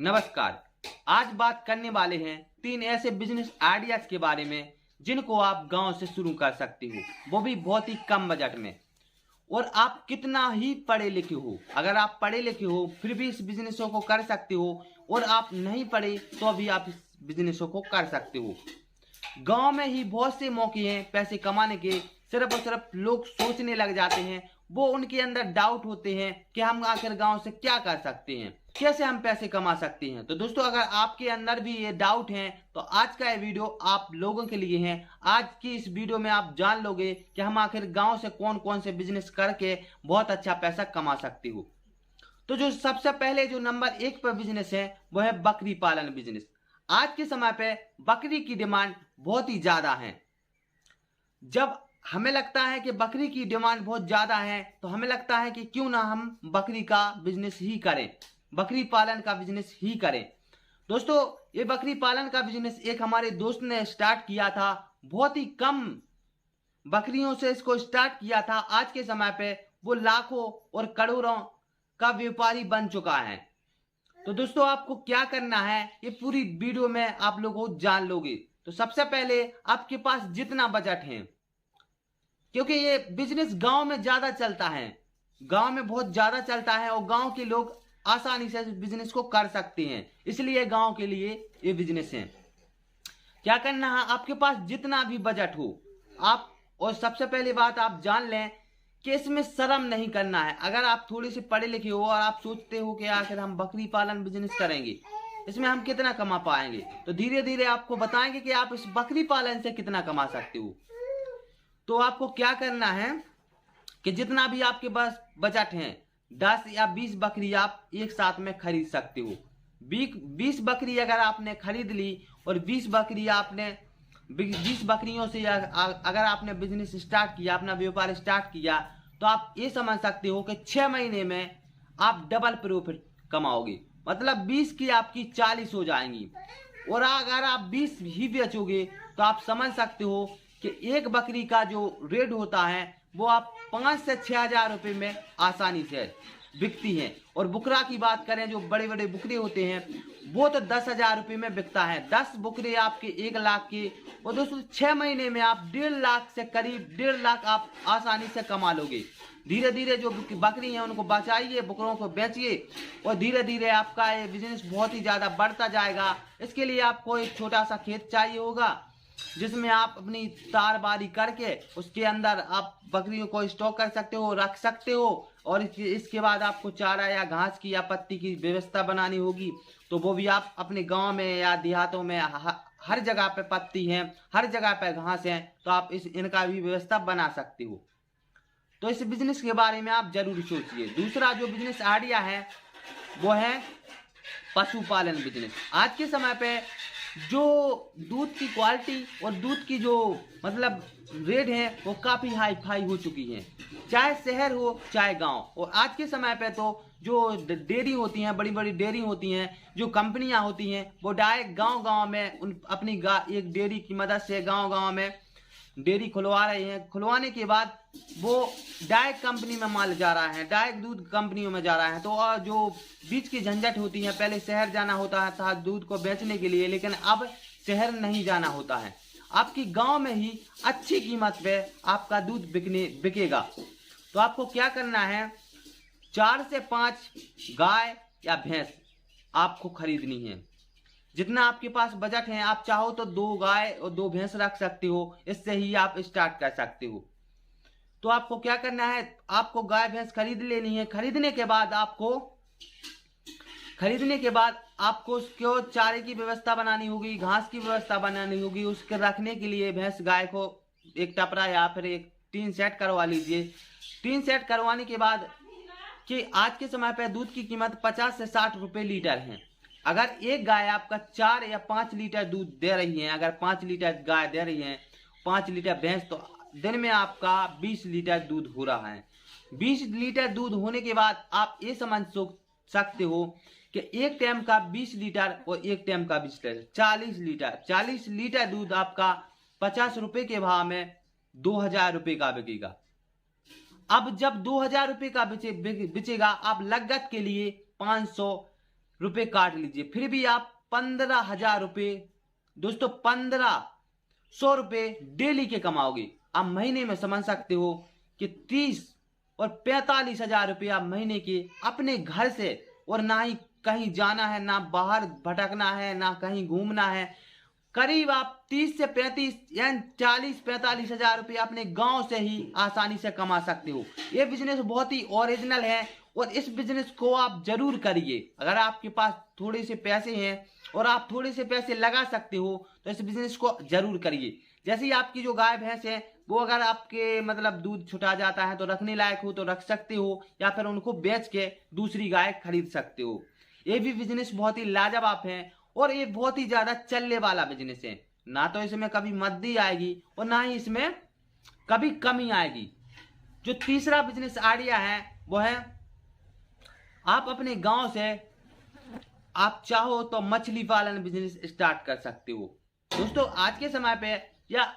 नमस्कार। आज बात करने वाले हैं 3 ऐसे बिजनेस आइडियाज के बारे में जिनको आप गांव से शुरू कर सकते हो, वो भी बहुत ही कम बजट में। और आप कितना ही पढ़े लिखे हो, अगर आप पढ़े लिखे हो फिर भी इस बिजनेसों को कर सकते हो, और आप नहीं पढ़े तो भी आप इस बिजनेसों को कर सकते हो। गांव में ही बहुत से मौके हैं पैसे कमाने के, सिर्फ और सिर्फ लोग सोचने लग जाते हैं, वो उनके अंदर डाउट होते हैं कि हम आखिर गांव से क्या कर सकते हैं, कैसे हम पैसे कमा सकते हैं। तो दोस्तों, अगर आपके अंदर भी ये डाउट हैं तो आज का ये वीडियो आप लोगों के लिए है। आज की इस वीडियो में आप जान लोगे कि हम आखिर गांव से कौन कौन से बिजनेस करके बहुत अच्छा पैसा कमा सकते हो। तो जो सबसे पहले जो नंबर 1 पर बिजनेस है वो है बकरी पालन बिजनेस। आज के समय पे बकरी की डिमांड बहुत ही ज्यादा है। जब हमें लगता है कि बकरी की डिमांड बहुत ज्यादा है तो हमें लगता है कि क्यों ना हम बकरी का बिजनेस ही करें, बकरी पालन का बिजनेस ही करें। दोस्तों, ये बकरी पालन का बिजनेस एक हमारे दोस्त ने स्टार्ट किया था। बहुत ही कम बकरियों से इसको स्टार्ट किया था। आज के समय पे वो लाखों और करोड़ों का व्यापारी बन चुका है। तो दोस्तों, आपको क्या करना है ये पूरी वीडियो में आप लोगों जान लोगे। तो सबसे पहले आपके पास जितना बजट है, क्योंकि ये बिजनेस गांव में ज्यादा चलता है, गांव में बहुत ज्यादा चलता है और गांव के लोग आसानी से इस बिजनेस को कर सकते हैं, इसलिए गांव के लिए ये बिजनेस है। क्या करना है, आपके पास जितना भी बजट हो आप, और सबसे पहली बात आप जान लें कि इसमें शर्म नहीं करना है। अगर आप थोड़े से पढ़े लिखे हो और आप सोचते हो कि आखिर हम बकरी पालन बिजनेस करेंगे, इसमें हम कितना कमा पाएंगे, तो धीरे धीरे आपको बताएंगे कि आप इस बकरी पालन से कितना कमा सकते हो। तो आपको क्या करना है कि जितना भी आपके पास बजट है, 10 या 20 बकरी आप एक साथ में खरीद सकते हो। 20 बकरी अगर आपने खरीद ली और 20 बकरियों से अगर आपने बिजनेस स्टार्ट किया, अपना व्यापार स्टार्ट किया, तो आप ये समझ सकते हो कि 6 महीने में आप डबल प्रॉफिट कमाओगे। मतलब 20 की आपकी 40 हो जाएंगी। और अगर आप 20 ही बेचोगे तो आप समझ सकते हो कि एक बकरी का जो रेट होता है वो आप 5 से 6 हजार रुपये में आसानी से बिकती है। और बुकरा की बात करें, जो बड़े बड़े बुकरे होते हैं वो तो 10 हजार रुपये में बिकता है। 10 बुकरे आपके 1 लाख के, और दोस्तों 6 महीने में आप 1.5 लाख से करीब 1.5 लाख आप आसानी से कमा लोगे। धीरे धीरे जो बकरी है उनको बचाइए, बुकरों को बेचिए, और धीरे धीरे आपका ये बिजनेस बहुत ही ज्यादा बढ़ता जाएगा। इसके लिए आपको एक छोटा सा खेत चाहिए होगा जिसमें आप अपनी तारबारी करके उसके अंदर आप बकरियों को स्टॉक कर सकते हो, रख सकते हो। और इसके बाद आपको चारा या घास की या पत्ती की व्यवस्था बनानी होगी, तो वो भी आप अपने गांव में या देहातों में हर जगह पे पत्ती है, हर जगह पे घास है, तो आप इनका भी व्यवस्था बना सकते हो। तो इस बिजनेस के बारे में आप जरूर सोचिए। दूसरा जो बिजनेस आइडिया है वो है पशुपालन बिजनेस। आज के समय पे जो दूध की क्वालिटी और दूध की जो मतलब रेट है वो काफी हाई फाई हो चुकी है, चाहे शहर हो चाहे गांव। और आज के समय पे तो जो डेयरी होती हैं, बड़ी बड़ी डेयरी होती हैं, जो कंपनियां होती हैं, वो डायरेक्ट गांव गांव में अपनी एक डेयरी की मदद से गांव गांव में डेयरी खुलवा रहे हैं। खुलवाने के बाद वो डायरेक्ट कंपनी में माल जा रहा है, डायरेक्ट दूध कंपनियों में जा रहा है। तो जो बीच की झंझट होती है, पहले शहर जाना होता था दूध को बेचने के लिए, लेकिन अब शहर नहीं जाना होता है। आपकी गांव में ही अच्छी कीमत पे आपका दूध बिकेगा। तो आपको क्या करना है, 4 से 5 गाय या भैंस आपको खरीदनी है। जितना आपके पास बजट है, आप चाहो तो 2 गाय और 2 भैंस रख सकते हो, इससे ही आप स्टार्ट कर सकते हो। तो आपको क्या करना है, आपको गाय भैंस खरीद लेनी है। खरीदने के बाद आपको उसको चारे की व्यवस्था बनानी होगी, घास की व्यवस्था बनानी होगी। उसके रखने के लिए भैंस गाय को एक टपरा या फिर एक टीन सेट करवा लीजिए। टीन सेट करवाने के बाद, कि आज के समय पर दूध की कीमत 50 से 60 रुपए लीटर है। अगर एक गाय आपका 4 या 5 लीटर दूध दे रही है, अगर 5 लीटर गाय दे रही है, 5 लीटर भैंस, तो दिन में आपका 20 लीटर दूध हो रहा है। 20 लीटर दूध होने के बाद आप ये समझ सकते हो कि एक टाइम का 20 लीटर और एक टाइम का 20 लीटर 40 लीटर दूध आपका 50 रुपए के भाव में 2000 रुपए का बिकेगा। अब जब 2000 रुपए का बिचेगा, आप लागत के लिए 500 रुपए काट लीजिए, फिर भी आप 15,000 रुपये दोस्तों 1500 रुपये डेली के कमाओगे। आप महीने में समझ सकते हो कि 30 और 45,000 रुपये आप महीने के अपने घर से, और ना ही कहीं जाना है, ना बाहर भटकना है, ना कहीं घूमना है, करीब आप 30 से 35 यानी 40-45,000 रुपये अपने गांव से ही आसानी से कमा सकते हो। ये बिजनेस बहुत ही ओरिजिनल है और इस बिजनेस को आप जरूर करिए। अगर आपके पास थोड़े से पैसे हैं और आप थोड़े से पैसे लगा सकते हो तो इस बिजनेस को जरूर करिए। जैसे ही आपकी जो गाय भैंस है वो अगर आपके मतलब दूध छुटा जाता है तो रखने लायक हो तो रख सकते हो, या फिर उनको बेच के दूसरी गाय खरीद सकते हो। ये भी बिजनेस बहुत ही लाजवाब है और ये बहुत ही ज्यादा चलने वाला बिजनेस है। ना तो इसमें कभी मंदी आएगी और ना ही इसमें कभी कमी आएगी। जो तीसरा बिजनेस आइडिया है वो है आप अपने गांव से आप चाहो तो मछली पालन बिजनेस स्टार्ट कर सकते हो। दोस्तों आज के समय पे या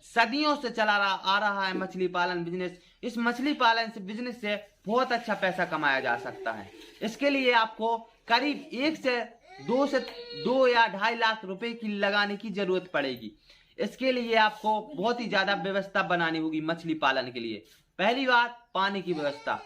सदियों से चला आ रहा है मछली पालन बिजनेस। इस मछली पालन से बिजनेस से बहुत अच्छा पैसा कमाया जा सकता है। इसके लिए आपको करीब 1 से 2 या 2.5 लाख रुपए की लगाने की जरूरत पड़ेगी। इसके लिए आपको बहुत ही ज्यादा व्यवस्था बनानी होगी मछली पालन के लिए। पहली बात, पानी की व्यवस्था।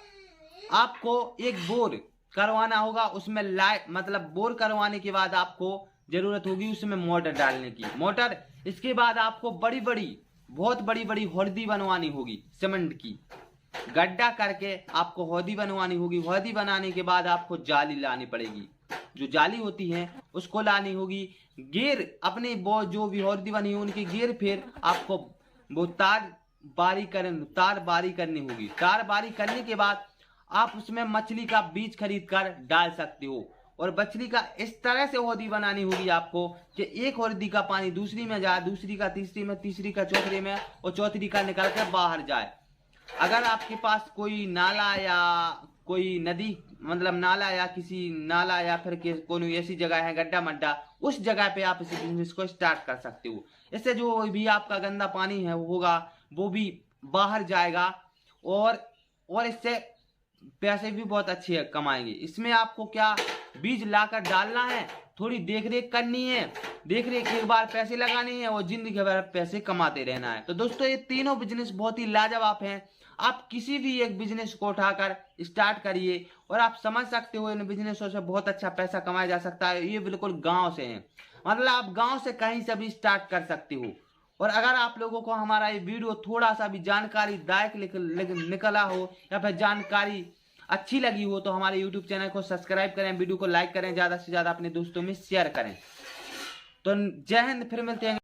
आपको एक बोर करवाना होगा, उसमें मतलब बोर करवाने के बाद आपको जरूरत होगी उसमें मोटर डालने की। मोटर, इसके बाद आपको बहुत बड़ी बड़ी हौदी बनवानी होगी सीमेंट की। गड्ढा करके आपको हौदी बनवानी होगी। हौदी बनाने के बाद आपको जाली लानी पड़ेगी, जो जाली होती है उसको लानी होगी। गेर अपने वो जो भी हौदी बनी है उनके गेर फिर आपको वो तार बारी करनी होगी। तार बारी करने के बाद आप उसमें मछली का बीज खरीद कर डाल सकते हो। और मछली का इस तरह से हौदी बनानी होगी आपको कि एक हौदी का पानी दूसरी में जाए, दूसरी का तीसरी में, तीसरी का चौथी में और चौथी का निकल कर बाहर जाए। अगर आपके पास कोई नाला या कोई नदी मतलब नाला या किसी नाला या फिर कोई ऐसी जगह है गड्ढा मड्ढा, उस जगह पे आप इस बिजनेस को स्टार्ट कर सकते हो। इससे जो भी आपका गंदा पानी है वो होगा वो भी बाहर जाएगा और इससे पैसे भी बहुत अच्छे कमाएंगे। इसमें आपको क्या बीज लाकर डालना है, थोड़ी देखरेख करनी है, देखरेख एक बार पैसे लगाने हैं और जिंदगी भर पैसे कमाते रहना है। तो दोस्तों ये तीनों बिजनेस बहुत ही लाजवाब हैं। आप किसी भी एक बिजनेस को उठाकर स्टार्ट करिए और आप समझ सकते हो इन बिजनेसों से बहुत अच्छा पैसा कमाया जा सकता है। ये बिल्कुल गांव से हैं, मतलब आप गांव से कहीं से भी स्टार्ट कर सकते हो। और अगर आप लोगों को हमारा ये वीडियो थोड़ा सा भी जानकारीदायक निकला हो या फिर जानकारी अच्छी लगी हो तो हमारे YouTube चैनल को सब्सक्राइब करें, वीडियो को लाइक करें, ज्यादा से ज्यादा अपने दोस्तों में शेयर करें। तो जय हिंद, फिर मिलते हैं।